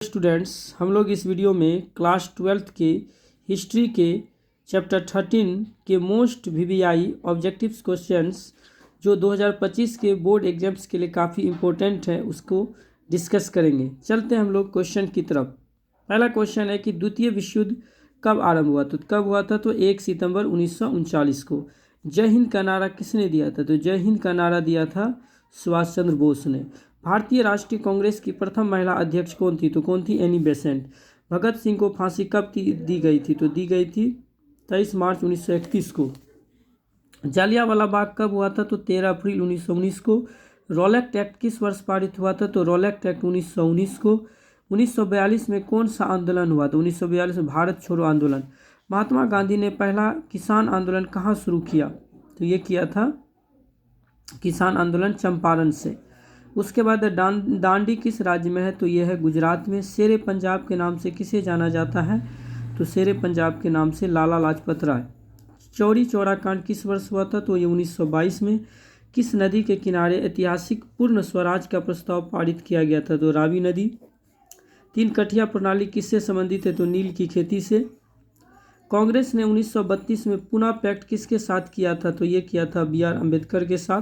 Students, हम लोग इस वीडियो में क्लास 12th के हिस्ट्री के चैप्टर 13 के मोस्ट वीवीआई ऑब्जेक्टिव्स क्वेश्चंस जो 2025 के बोर्ड एग्जाम्स के लिए काफ़ी इम्पोर्टेंट है उसको डिस्कस करेंगे। चलते हैं हम लोग क्वेश्चन की तरफ। पहला क्वेश्चन है कि द्वितीय विश्व युद्ध कब आरंभ हुआ? तो कब हुआ था? तो 1 सितंबर 1939 को। जय हिंद का नारा किसने दिया था? तो जय हिंद का नारा दिया था सुभाष चंद्र बोस ने। भारतीय राष्ट्रीय कांग्रेस की प्रथम महिला अध्यक्ष कौन थी? तो कौन थी? Annie Besant. भगत सिंह को फांसी कब दी गई थी? तो दी गई थी 23 मार्च 1931 को। जालियांवाला बाग कब हुआ था? तो 13 अप्रैल 1919 को। रॉलेट एक्ट किस वर्ष पारित हुआ था? तो रॉलेट एक्ट 1919 को। 1942 में कौन सा आंदोलन हुआ? तो 1942 में भारत छोड़ो आंदोलन। महात्मा गांधी ने पहला किसान आंदोलन कहाँ शुरू किया? तो ये किया था किसान आंदोलन चंपारण से। उसके बाद दांडी किस राज्य में है? तो यह है गुजरात में। शेरे पंजाब के नाम से किसे जाना जाता है? तो शेरे पंजाब के नाम से लाला लाजपत राय। चौरी चौरा कांड किस वर्ष हुआ था? तो ये 1922 में। किस नदी के किनारे ऐतिहासिक पूर्ण स्वराज का प्रस्ताव पारित किया गया था? तो रावी नदी। 3 कठिया प्रणाली किससे संबंधित है? तो नील की खेती से। कांग्रेस ने 1932 में पुनः पैक्ट किसके साथ किया था? तो ये किया था BR अम्बेडकर के साथ।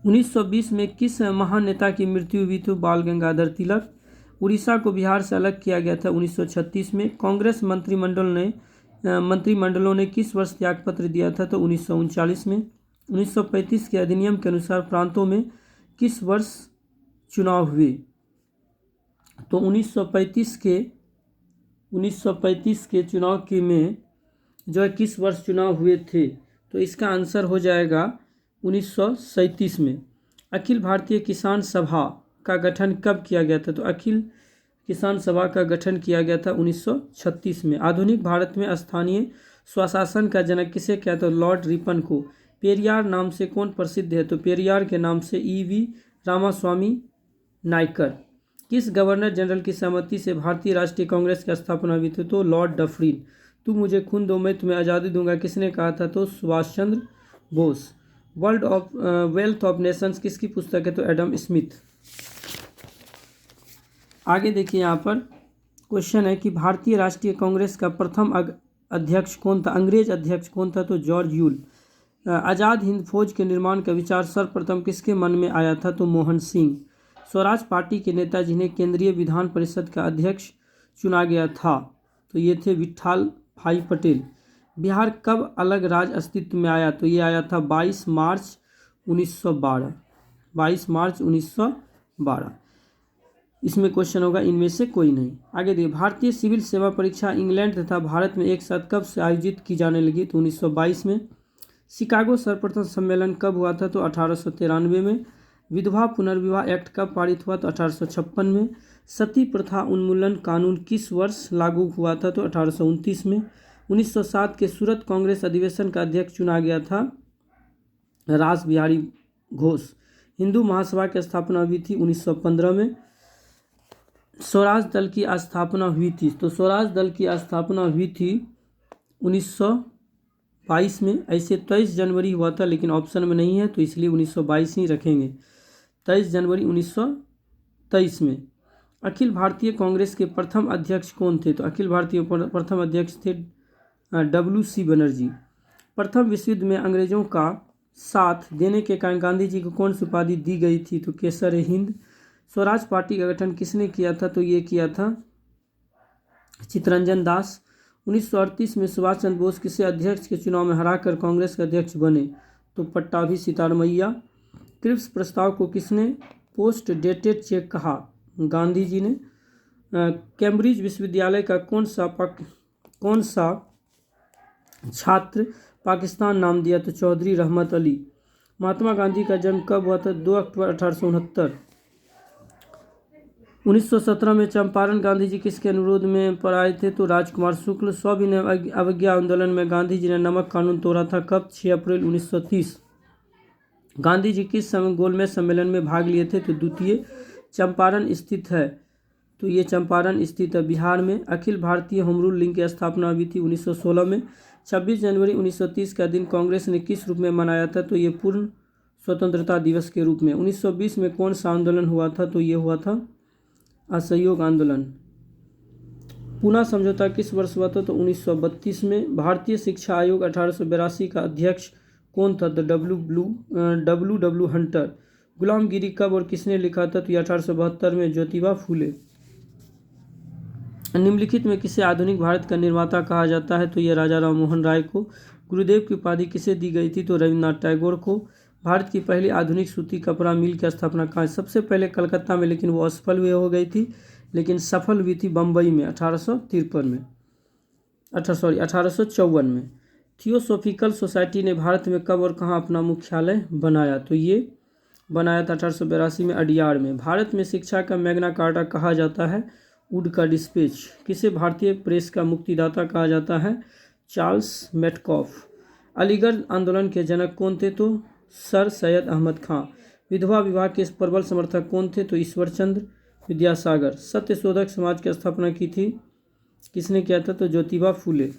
1920 में किस महान नेता की मृत्यु हुई? तो बाल गंगाधर तिलक। उड़ीसा को बिहार से अलग किया गया था 1936 में। कांग्रेस मंत्रिमंडलों ने किस वर्ष त्यागपत्र दिया था? तो 1939 में। 1935 के अधिनियम के अनुसार प्रांतों में किस वर्ष चुनाव हुए? तो 1935 के चुनाव के में जो है किस वर्ष चुनाव हुए थे? तो इसका आंसर हो जाएगा 1937 में। अखिल भारतीय किसान सभा का गठन कब किया गया था? तो अखिल किसान सभा का गठन किया गया था 1936 में। आधुनिक भारत में स्थानीय स्वशासन का जनक किसे कहते हैं? तो लॉर्ड रिपन को। पेरियार नाम से कौन प्रसिद्ध है? तो पेरियार के नाम से EV रामास्वामी नायकर। किस गवर्नर जनरल की सहमति से भारतीय राष्ट्रीय कांग्रेस की स्थापना हुई थी? तो लॉर्ड डफरिन। तुम मुझे खून दो मैं तुम्हें आज़ादी दूंगा किसने कहा था? तो Subhash Chandra Bose. Wealth of Nations किसकी पुस्तक है? तो एडम स्मिथ। आगे देखिए, यहाँ पर क्वेश्चन है कि भारतीय राष्ट्रीय कांग्रेस का प्रथम अध्यक्ष कौन था? अंग्रेज अध्यक्ष कौन था? तो जॉर्ज यूल। आज़ाद हिंद फौज के निर्माण का विचार सर्वप्रथम किसके मन में आया था? तो मोहन सिंह। स्वराज पार्टी के नेता जिन्हें केंद्रीय विधान परिषद का अध्यक्ष चुना गया था तो ये थे विट्ठल भाई पटेल। बिहार कब अलग राज्य अस्तित्व में आया? तो ये आया था 22 मार्च 1912। 22 मार्च 1912। इसमें क्वेश्चन होगा इनमें से कोई नहीं। आगे देखिए, भारतीय सिविल सेवा परीक्षा इंग्लैंड तथा भारत में एक साथ कब से आयोजित की जाने लगी? तो 1922 में। शिकागो सर्वप्रथम सम्मेलन कब हुआ था? तो 1893 में। विधवा पुनर्विवाह एक्ट कब पारित हुआ? तो 1856 में। सती प्रथा उन्मूलन कानून किस वर्ष लागू हुआ था? तो 1829 में। 1907 के सूरत कांग्रेस अधिवेशन का अध्यक्ष चुना गया था रास बिहारी घोष। हिंदू महासभा की स्थापना हुई थी 1915 में। स्वराज दल की स्थापना हुई थी तो स्वराज दल की स्थापना हुई थी 1922 में। ऐसे 23 जनवरी हुआ था लेकिन ऑप्शन में नहीं है तो इसलिए 1922 ही रखेंगे। 23 जनवरी 1923 में। अखिल भारतीय कांग्रेस के प्रथम अध्यक्ष कौन थे? तो अखिल भारतीय प्रथम अध्यक्ष थे WC बनर्जी। प्रथम विश्व युद्ध में अंग्रेजों का साथ देने के कारण गांधी जी को कौन सी उपाधि दी गई थी? तो केसर हिंद। स्वराज पार्टी का गठन किसने किया था? तो ये किया था चित्तरंजन दास। 1938 में सुभाष चंद्र बोस किसे अध्यक्ष के चुनाव में हराकर कांग्रेस के अध्यक्ष बने? तो पट्टाभी सितारमैया। क्रिप्स प्रस्ताव को किसने पोस्ट डेटेड चेक कहा? गांधी जी ने। कैम्ब्रिज विश्वविद्यालय का कौन सा छात्र पाकिस्तान नाम दिया? तो चौधरी रहमत अली। महात्मा गांधी का जन्म कब हुआ था? 2 अक्टूबर 1869। 1917 में चंपारण गांधी जी किसके अनुरोध में पर आए थे? तो राजकुमार शुक्ल। सविनय अवज्ञा आंदोलन में गांधी जी ने नमक कानून तोड़ा था कब? 6 अप्रैल 1930। गांधी जी किस गोलमेज सम्मेलन में भाग लिए थे? तो द्वितीय। चंपारण स्थित है तो ये चंपारण स्थित है बिहार में। Akhil Bharatiya home rule league की स्थापना हुई थी 1916 में। 26 जनवरी 1930 का दिन कांग्रेस ने किस रूप में मनाया था? तो ये पूर्ण स्वतंत्रता दिवस के रूप में। 1920 में कौन सा आंदोलन हुआ था? तो ये हुआ था असहयोग आंदोलन। पूना समझौता किस वर्ष हुआ था? तो 1932 में। भारतीय शिक्षा आयोग 1882 का अध्यक्ष कौन था? तो डब्ल्यू हंटर। गुलामगिरी कब और किसने लिखा था? तो 1872 में, ज्योतिबा फूले। निम्नलिखित में किसे आधुनिक भारत का निर्माता कहा जाता है? तो यह राजा राम मोहन राय को। गुरुदेव की उपाधि किसे दी गई थी? तो रविन्द्रनाथ टैगोर को। भारत की पहली आधुनिक सूती कपड़ा मिल की स्थापना कहाँ? सबसे पहले कलकत्ता में, लेकिन वो असफल भी हो गई थी, लेकिन सफल हुई थी बम्बई में 1853 में 1854 में। थियोसॉफिकल सोसाइटी ने भारत में कब और कहाँ अपना मुख्यालय बनाया? तो ये बनाया था 1882 में अडियार में। भारत में शिक्षा का मैग्ना कार्टा कहा जाता है वुड का डिस्पैच। किसे भारतीय प्रेस का मुक्तिदाता कहा जाता है? Charles Metcalfe. अलीगढ़ आंदोलन के जनक कौन थे? तो सर सैयद अहमद खां। विधवा विवाह के प्रबल समर्थक कौन थे? तो ईश्वर चंद्र विद्यासागर। सत्यशोधक समाज की स्थापना की थी, किसने किया था? तो ज्योतिबा फूले।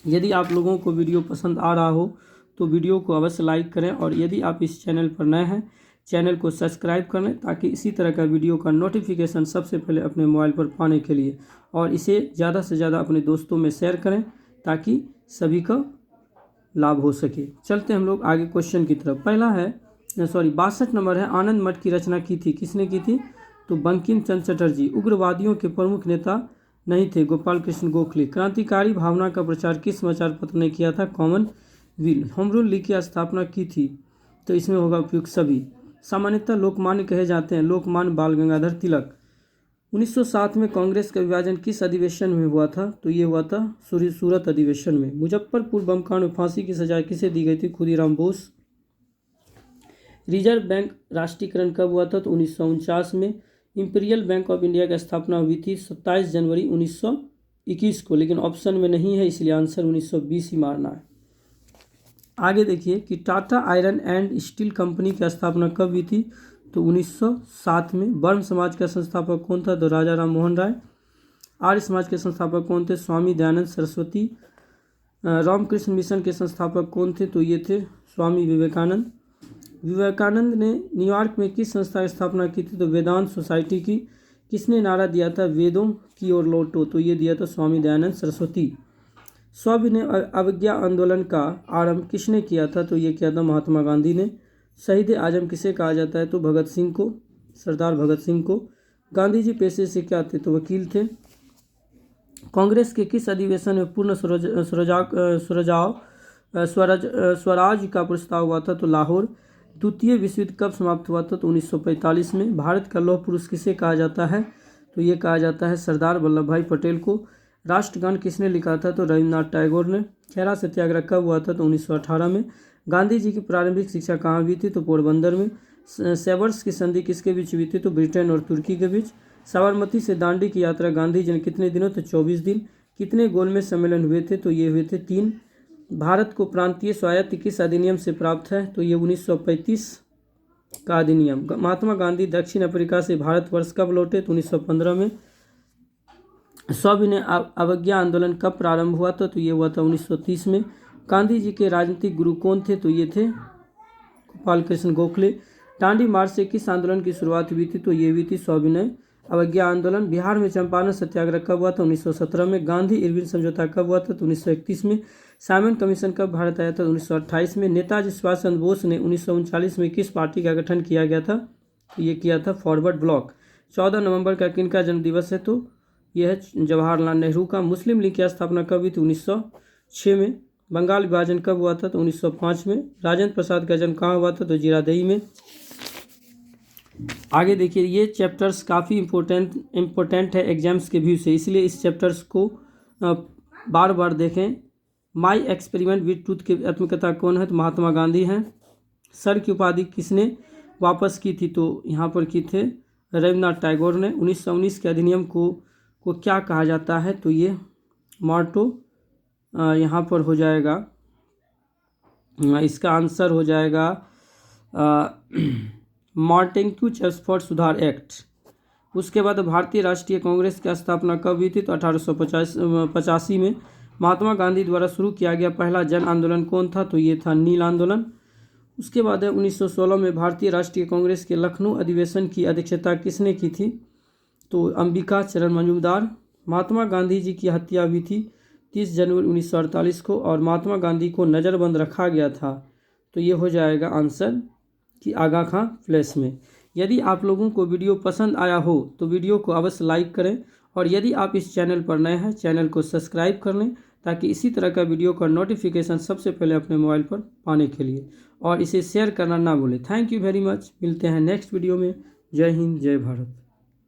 यदि आप लोगों को वीडियो पसंद आ रहा हो तो वीडियो को अवश्य लाइक करें, और यदि आप इस चैनल पर नए हैं, चैनल को सब्सक्राइब कर लें, ताकि इसी तरह का वीडियो का नोटिफिकेशन सबसे पहले अपने मोबाइल पर पाने के लिए, और इसे ज़्यादा से ज़्यादा अपने दोस्तों में शेयर करें ताकि सभी का लाभ हो सके। चलते हम लोग आगे क्वेश्चन की तरफ। पहला है 62 नंबर है, आनंद मठ की रचना की थी, किसने की थी? तो बंकिम चंद्र चटर्जी। उग्रवादियों के प्रमुख नेता नहीं थे, गोपाल कृष्ण गोखले। क्रांतिकारी भावना का प्रचार किस समाचार पत्र ने किया था? कॉमनवेल्थ। होम रूल लीग की स्थापना की थी, तो इसमें होगा उपयुक्त सभी। सामान्यतः लोकमान्य कहे जाते हैं लोकमान्य बाल गंगाधर तिलक। 1907 में कांग्रेस का विभाजन किस अधिवेशन में हुआ था? तो ये हुआ था सूरत अधिवेशन में। मुजफ्फरपुर बम कांड में फांसी की सजा किसे दी गई थी? खुदीराम बोस। रिजर्व बैंक राष्ट्रीयकरण कब हुआ था? तो 1949 में। इंपीरियल बैंक ऑफ इंडिया की स्थापना हुई थी 27 जनवरी 1921 को, लेकिन ऑप्शन में नहीं है, इसलिए आंसर 1920 ही मारना है। आगे देखिए कि Tata iron and steel company की स्थापना कब हुई थी? तो 1907 में। ब्रह्म समाज का संस्थापक कौन था? तो राजा राम मोहन राय। आर्य समाज के संस्थापक कौन थे? स्वामी दयानंद सरस्वती। रामकृष्ण मिशन के संस्थापक कौन थे? तो ये थे स्वामी विवेकानंद। विवेकानंद ने न्यूयॉर्क में किस संस्था की स्थापना की थी? तो वेदांत सोसाइटी की। किसने नारा दिया था वेदों की ओर लौटो? तो ये दिया था स्वामी दयानंद सरस्वती। सविनय अवज्ञा आंदोलन का आरंभ किसने किया था? तो ये किया था महात्मा गांधी ने। शहीद आजम किसे कहा जाता है? तो भगत सिंह को, सरदार भगत सिंह को। गांधी जी पेशे से क्या थे? तो वकील थे। कांग्रेस के किस अधिवेशन में पूर्ण स्वराज का प्रस्ताव हुआ था? तो लाहौर। द्वितीय विश्व युद्ध कब समाप्त हुआ था? तो 1945 में। भारत का लौह पुरुष किसे कहा जाता है? तो ये कहा जाता है सरदार वल्लभ भाई पटेल को। राष्ट्रगान किसने लिखा था? तो रविन्द्रनाथ टैगोर ने। खेरा सत्याग्रह कब हुआ था? तो 1918 में। गांधी जी की प्रारंभिक शिक्षा कहाँ हुई थी? तो पोरबंदर में। सेवर्स की संधि किसके बीच हुई थी? तो ब्रिटेन और तुर्की के बीच। साबरमती से दांडी की यात्रा गांधी जी ने कितने दिनों? तो 24 दिन। कितने गोलमेज सम्मेलन हुए थे? तो ये हुए थे 3। भारत को प्रांतीय स्वायत्त किस अधिनियम से प्राप्त है? तो ये 1935 का अधिनियम। महात्मा गांधी दक्षिण अफ्रीका से भारतवर्ष कब लौटे? तो 1915 में। सविनय अवज्ञा आंदोलन कब प्रारंभ हुआ था? तो ये हुआ था 1930 में। गांधी जी के राजनीतिक गुरु कौन थे? तो ये थे गोपाल कृष्ण गोखले। दांडी मार्च से किस आंदोलन की शुरुआत हुई थी? तो ये हुई थी सविनय अवज्ञा आंदोलन। बिहार में चंपारण सत्याग्रह कब हुआ था? 1917 में। गांधी इरविन समझौता कब हुआ था? तो 1931 में। साइमन कमीशन कब भारत आया था? 1928 में। नेताजी सुभाष चंद्र बोस ने 1939 में किस पार्टी का गठन किया गया था? तो ये किया था फॉरवर्ड ब्लॉक। 14 नवंबर का किनका जन्मदिवस है? तो यह है जवाहरलाल नेहरू का। मुस्लिम लीग की स्थापना कब हुई थी? 1906 में। बंगाल विभाजन कब हुआ था? तो 1905 में। राजेंद्र प्रसाद का जन्म कहाँ हुआ था? तो जीरादेई में। आगे देखिए, ये चैप्टर्स काफ़ी इम्पोर्टेंट है एग्जाम्स के व्यू से, इसलिए इस चैप्टर्स को बार बार देखें। माई एक्सपेरिमेंट विद ट्रूथ के आत्मकथा कौन है? तो महात्मा गांधी हैं। सर की उपाधि किसने वापस की थी? तो यहाँ पर की थे रविन्द्रनाथ टैगोर ने। 1919 के अधिनियम को क्या कहा जाता है? तो ये मार्टो यहाँ पर हो जाएगा, इसका आंसर हो जाएगा मार्टेंक्यू चेम्सफोर्ड सुधार एक्ट। उसके बाद भारतीय राष्ट्रीय कांग्रेस की स्थापना कब हुई थी? तो 1885 में। महात्मा गांधी द्वारा शुरू किया गया पहला जन आंदोलन कौन था? तो ये था नील आंदोलन। उसके बाद 1916 में भारतीय राष्ट्रीय कांग्रेस के लखनऊ अधिवेशन की अध्यक्षता किसने की थी? तो अंबिका चरण मजूमदार। महात्मा गांधी जी की हत्या हुई थी 30 जनवरी 1948 को और महात्मा गांधी को नज़रबंद रखा गया था। तो ये हो जाएगा आंसर कि आगा खां प्लेस में। यदि आप लोगों को वीडियो पसंद आया हो तो वीडियो को अवश्य लाइक करें, और यदि आप इस चैनल पर नए हैं चैनल को सब्सक्राइब कर लें, ताकि इसी तरह का वीडियो का नोटिफिकेशन सबसे पहले अपने मोबाइल पर पाने के लिए, और इसे शेयर करना ना भूलें। Thank you very much. मिलते हैं नेक्स्ट वीडियो में। जय हिंद, जय भारत।